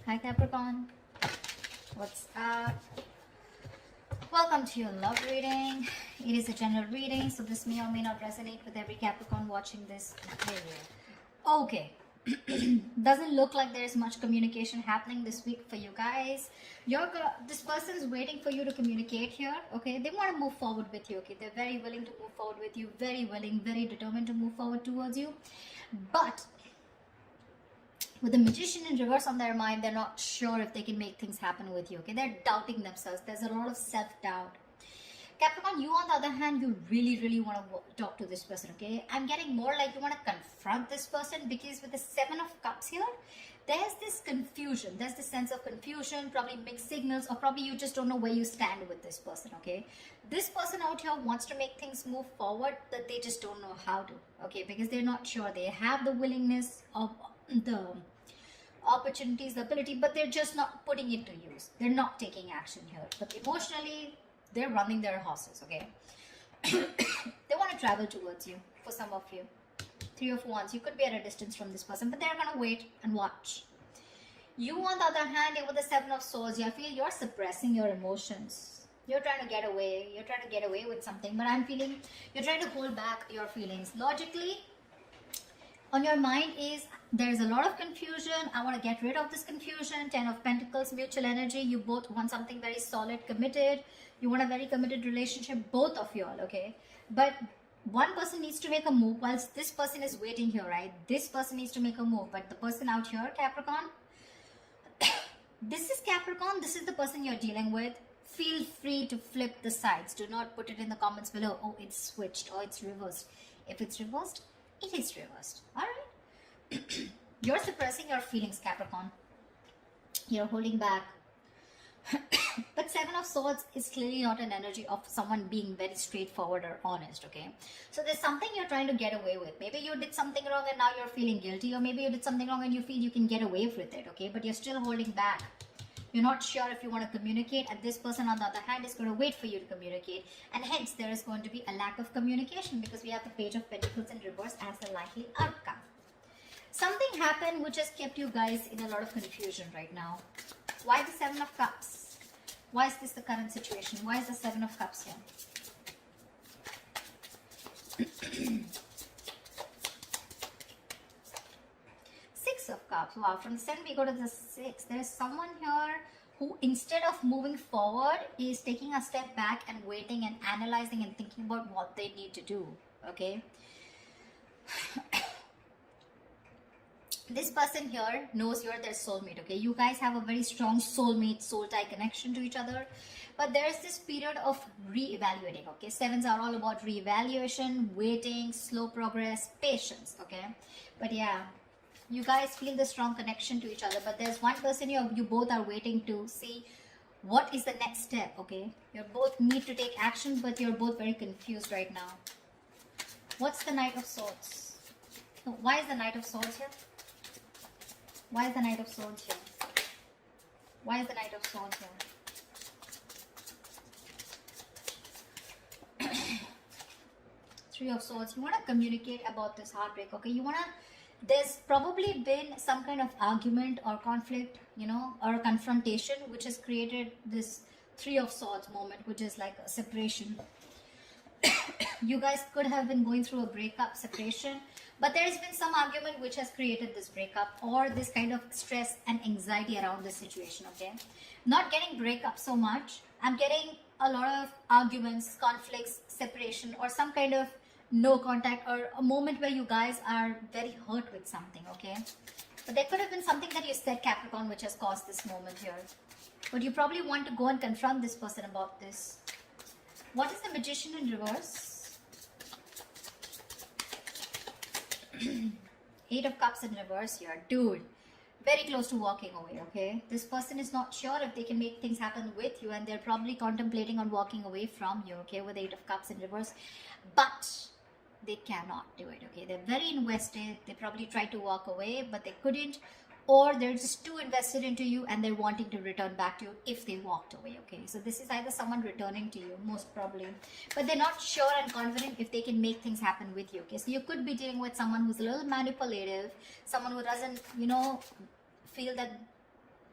Hi Capricorn, what's up? Welcome to your love reading. It is a general reading, so this may or may not resonate with every Capricorn watching this video. Okay, doesn't look like there is much communication happening this week for you guys. This person's waiting for you to communicate here. Okay, they want to move forward with you. Okay, they're very willing to move forward with you, very willing, very determined to move forward towards you, but with the Magician in reverse on their mind, they're not sure if they can make things happen with you. Okay, they're doubting themselves. There's a lot of self-doubt. Capricorn, you on the other hand, you really want to talk to this person. Okay, I'm getting more like you want to confront this person, because with the Seven of Cups here, there's this confusion. There's this sense of confusion, probably mixed signals, or probably you just don't know where you stand with this person. Okay, this person out here wants to make things move forward, but they just don't know how to. Okay, because they're not sure. They have the willingness of the opportunities, the ability, but they're just not putting it to use. They're not taking action here. But emotionally, they're running their horses. Okay, they want to travel towards you. For some of you, Three of Wands, you could be at a distance from this person, but they're gonna wait and watch. You on the other hand, with the Seven of Swords, I feel you're suppressing your emotions. You're trying to get away. You're trying to get away with something, but I'm feeling you're trying to hold back your feelings. Logically, on your mind is there's a lot of confusion. I want to get rid of this confusion. Ten of Pentacles, mutual energy. You both want something very solid, committed. You want a very committed relationship, both of you all, okay? But one person needs to make a move whilst this person is waiting here, right? This person needs to make a move, but the person out here, Capricorn, this is Capricorn. This is the person you're dealing with. Feel free to flip the sides. Do not put it in the comments below. Oh, it's switched or it's reversed. If it's reversed, it is reversed. All right. You're suppressing your feelings, Capricorn. You're holding back. But Seven of Swords is clearly not an energy of someone being very straightforward or honest, okay? So there's something you're trying to get away with. Maybe you did something wrong and now you're feeling guilty, or maybe you did something wrong and you feel you can get away with it, okay? But you're still holding back. You're not sure if you want to communicate, and this person on the other hand is going to wait for you to communicate, and hence there is going to be a lack of communication, because we have the Page of Pentacles in reverse as a likely outcome. Something happened which has kept you guys in a lot of confusion right now. Why the Seven of Cups? Why is this the current situation? Why is the Seven of Cups here? Six of Cups. Wow, from the 7 we go to the 6. There is someone here who, instead of moving forward, is taking a step back and waiting and analyzing and thinking about what they need to do. Okay. This person here knows you're their soulmate. Okay, you guys have a very strong soulmate, soul tie connection to each other, but there's this period of re-evaluating. Okay, sevens are all about re-evaluation, waiting, slow progress, patience. Okay, but yeah, you guys feel the strong connection to each other, but there's one person you both are waiting to see what is the next step. Okay, you both need to take action, but you're both very confused right now. What's the Knight of Swords? So why is the Knight of Swords here? Why is the Knight of Swords here? Why is the Knight of Swords here? Three of Swords. You want to communicate about this heartbreak, okay? You want to... There's probably been some kind of argument or conflict, you know, or confrontation, which has created this Three of Swords moment, which is like a separation. You guys could have been going through a breakup, separation, but there has been some argument which has created this breakup or this kind of stress and anxiety around this situation, okay? Not getting breakup so much. I'm getting a lot of arguments, conflicts, separation, or some kind of no contact, or a moment where you guys are very hurt with something, okay? But there could have been something that you said, Capricorn, which has caused this moment here. But you probably want to go and confront this person about this. What is the Magician in reverse? Eight of Cups in reverse here. Dude, very close to walking away, okay? This person is not sure if they can make things happen with you, and they're probably contemplating on walking away from you, okay, with Eight of Cups in reverse. But they cannot do it, okay? They're very invested. They probably tried to walk away, but they couldn't. Or they're just too invested into you and they're wanting to return back to you if they walked away, okay? So this is either someone returning to you, most probably, but they're not sure and confident if they can make things happen with you, okay? So you could be dealing with someone who's a little manipulative, someone who doesn't, you know, feel that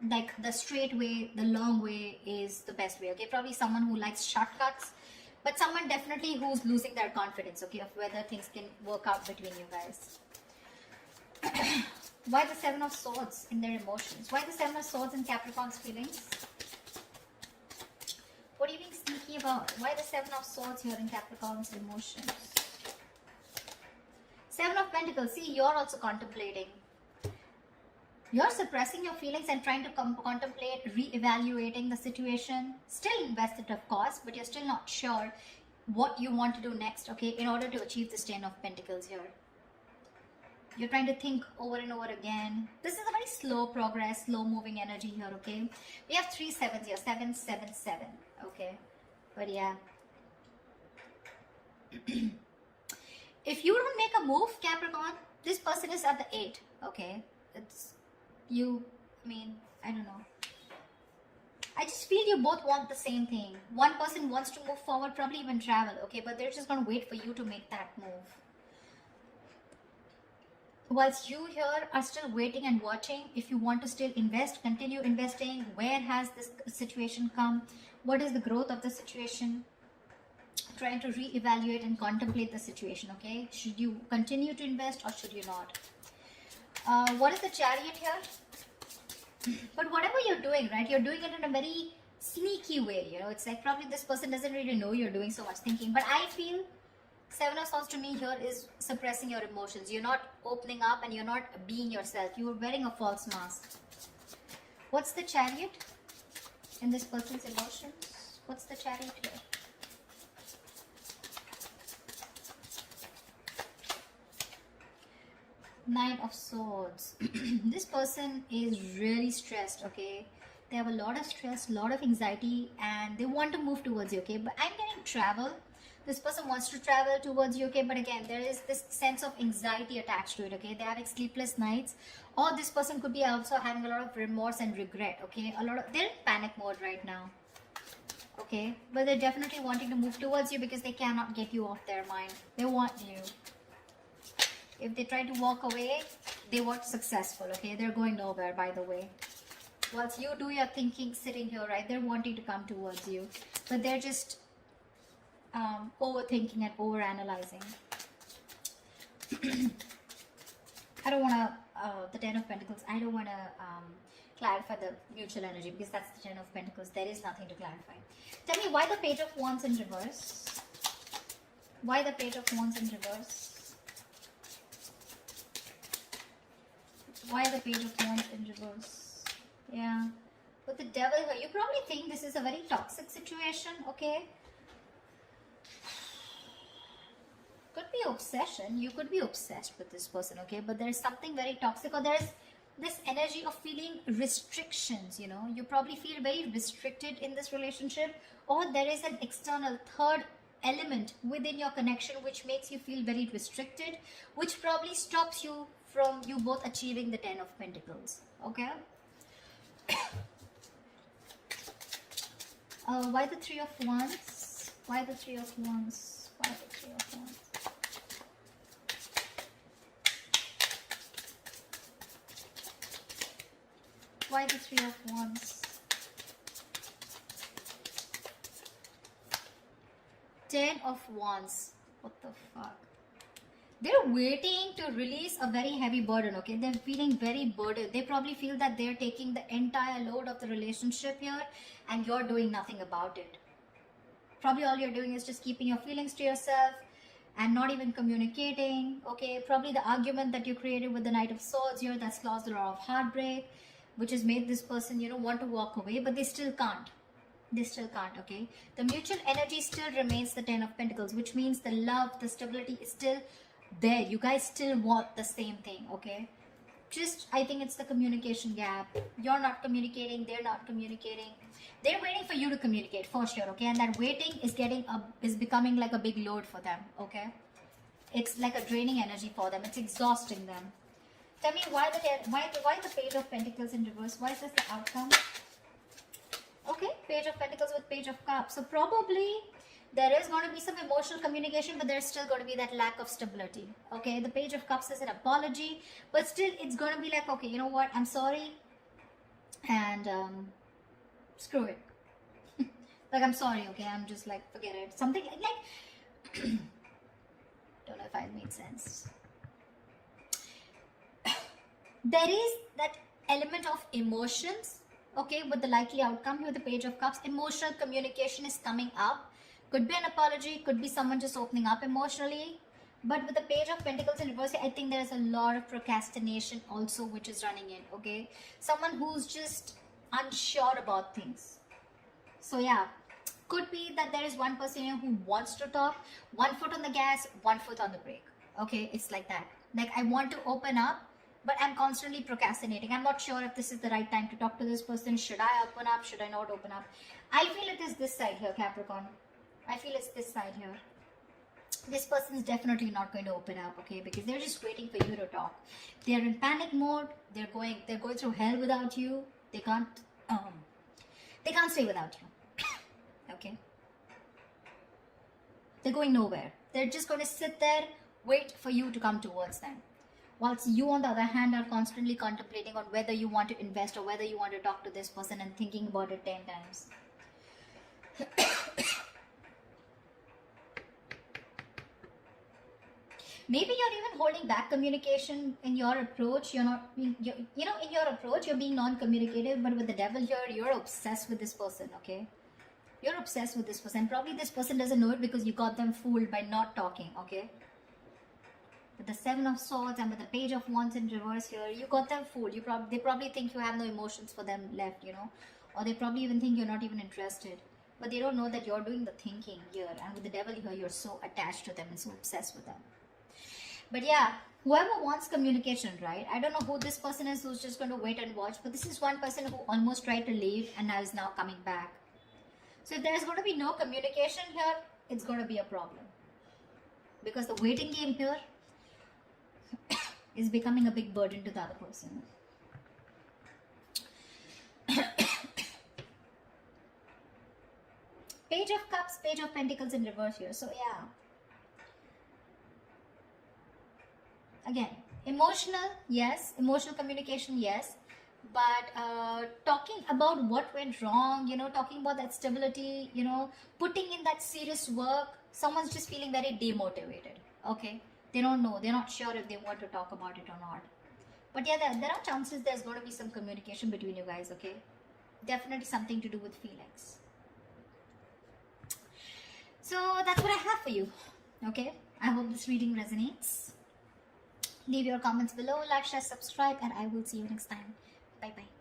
like the straight way, the long way is the best way. Okay, probably someone who likes shortcuts, but someone definitely who's losing their confidence, okay, of whether things can work out between you guys. Why the Seven of Swords in their emotions? Why the Seven of Swords in Capricorn's feelings? What are you being sneaky about? Why the Seven of Swords here in Capricorn's emotions? Seven of Pentacles. See, you're also contemplating. You're suppressing your feelings and trying to contemplate re-evaluating the situation. Still invested, of course, but you're still not sure what you want to do next, okay, in order to achieve this Ten of Pentacles here. You're trying to think over and over again. This is a very slow progress, slow moving energy here, okay? We have 3 sevens here, 7, 7, 7, okay? But yeah. If you don't make a move, Capricorn, this person is at the 8, okay? It's you, I mean, I don't know. I just feel you both want the same thing. One person wants to move forward, probably even travel, okay? But they're just going to wait for you to make that move. Whilst you here are still waiting and watching, if you want to still invest, continue investing. Where has this situation come? What is the growth of the situation? Trying to re-evaluate and contemplate the situation, okay? Should you continue to invest or should you not? What is the Chariot here? But whatever you're doing, right, you're doing it in a very sneaky way, you know. It's like probably this person doesn't really know you're doing so much thinking. But I feel Seven of Swords to me here is suppressing your emotions. You're not opening up and you're not being yourself. You're wearing a false mask. What's the Chariot in this person's emotions? What's the Chariot here? Nine of Swords. This person is really stressed, okay? They have a lot of stress, a lot of anxiety, and they want to move towards you, okay? But I'm getting travel. This person wants to travel towards you, okay? But again, there is this sense of anxiety attached to it, okay? They're having sleepless nights. Or this person could be also having a lot of remorse and regret, okay? They're in panic mode right now, okay? But they're definitely wanting to move towards you because they cannot get you off their mind. They want you. If they try to walk away, they weren't successful, okay? They're going nowhere, by the way. Whilst you do your thinking sitting here, right? They're wanting to come towards you. But they're just overthinking and overanalyzing. I don't want to, the Ten of Pentacles, I don't want to clarify the mutual energy because that's the Ten of Pentacles. There is nothing to clarify. Tell me why the Page of Wands in reverse? Why the Page of Wands in reverse? Why the Page of Wands in reverse? Yeah. With the Devil here, you probably think this is a very toxic situation, okay? Could be obsession. You could be obsessed with this person, okay? But there's something very toxic, or there's this energy of feeling restrictions, you know? You probably feel very restricted in this relationship, or there is an external third element within your connection which makes you feel very restricted, which probably stops you from you both achieving the Ten of Pentacles, okay? Why the Three of Wands? Why the Three of Wands? Why the Three of Wands? Why the Three of Wands? Ten of Wands. What the fuck? They're waiting to release a very heavy burden, okay? They're feeling very burdened. They probably feel that they're taking the entire load of the relationship here and you're doing nothing about it. Probably all you're doing is just keeping your feelings to yourself and not even communicating, okay? Probably the argument that you created with the Knight of Swords here, that's caused a lot of heartbreak, which has made this person, you know, want to walk away, but they still can't. They still can't, okay? The mutual energy still remains the Ten of Pentacles, which means the love, the stability is still there. You guys still want the same thing, okay? Just, I think it's the communication gap. You're not communicating, they're not communicating. They're waiting for you to communicate for sure, okay? And that waiting is becoming like a big load for them, okay? It's like a draining energy for them. It's exhausting them. Tell me why the Page of Pentacles in reverse? Why is this the outcome? Okay, Page of Pentacles with Page of Cups. So probably there is going to be some emotional communication, but there's still going to be that lack of stability. Okay, the Page of Cups is an apology, but still it's going to be like, okay, you know what? I'm sorry. and screw it. Like, I'm sorry, okay? I'm just like, forget it. Something like don't know if I made sense. There is that element of emotions, okay, with the likely outcome here, the Page of Cups. Emotional communication is coming up. Could be an apology, could be someone just opening up emotionally. But with the Page of Pentacles in reverse, I think there's a lot of procrastination also which is running in, okay? Someone who's just unsure about things. So yeah, could be that there is one person here who wants to talk, 1 foot on the gas, 1 foot on the brake. Okay, it's like that. Like, I want to open up, but I'm constantly procrastinating. I'm not sure if this is the right time to talk to this person. Should I open up? Should I not open up? I feel it is this side here, Capricorn. I feel it's this side here. This person is definitely not going to open up, okay? Because they're just waiting for you to talk. They're in panic mode. They're going through hell without you. They can't stay without you. Okay, they're going nowhere. They're just going to sit there, wait for you to come towards them, whilst you on the other hand are constantly contemplating on whether you want to invest or whether you want to talk to this person and thinking about it 10 times. Maybe you're even holding back communication in your approach. You're not being, in your approach you're being non-communicative, but with the devil here, you're obsessed with this person, okay? You're obsessed with this person. Probably this person doesn't know it because you got them fooled by not talking, okay? With the 7 of Swords and with the Page of Wands in reverse here, you got them fooled. They probably think you have no emotions for them left, or they probably even think you're not even interested. But they don't know that you're doing the thinking here. And with the devil here, you're so attached to them and so obsessed with them. But yeah, whoever wants communication, right? I don't know who this person is who's just going to wait and watch. But this is one person who almost tried to leave and now is now coming back. So if there's going to be no communication here, it's going to be a problem. Because the waiting game here is becoming a big burden to the other person. Page of Cups, Page of Pentacles in reverse here. So yeah. Again, emotional, yes. Emotional communication, yes. But talking about what went wrong, talking about that stability, putting in that serious work, someone's just feeling very demotivated, okay? They don't know, they're not sure if they want to talk about it or not. But yeah, there are chances there's going to be some communication between you guys, okay? Definitely something to do with feelings. So that's what I have for you, okay? I hope this reading resonates. Leave your comments below, like, share, subscribe, and I will see you next time. Bye-bye.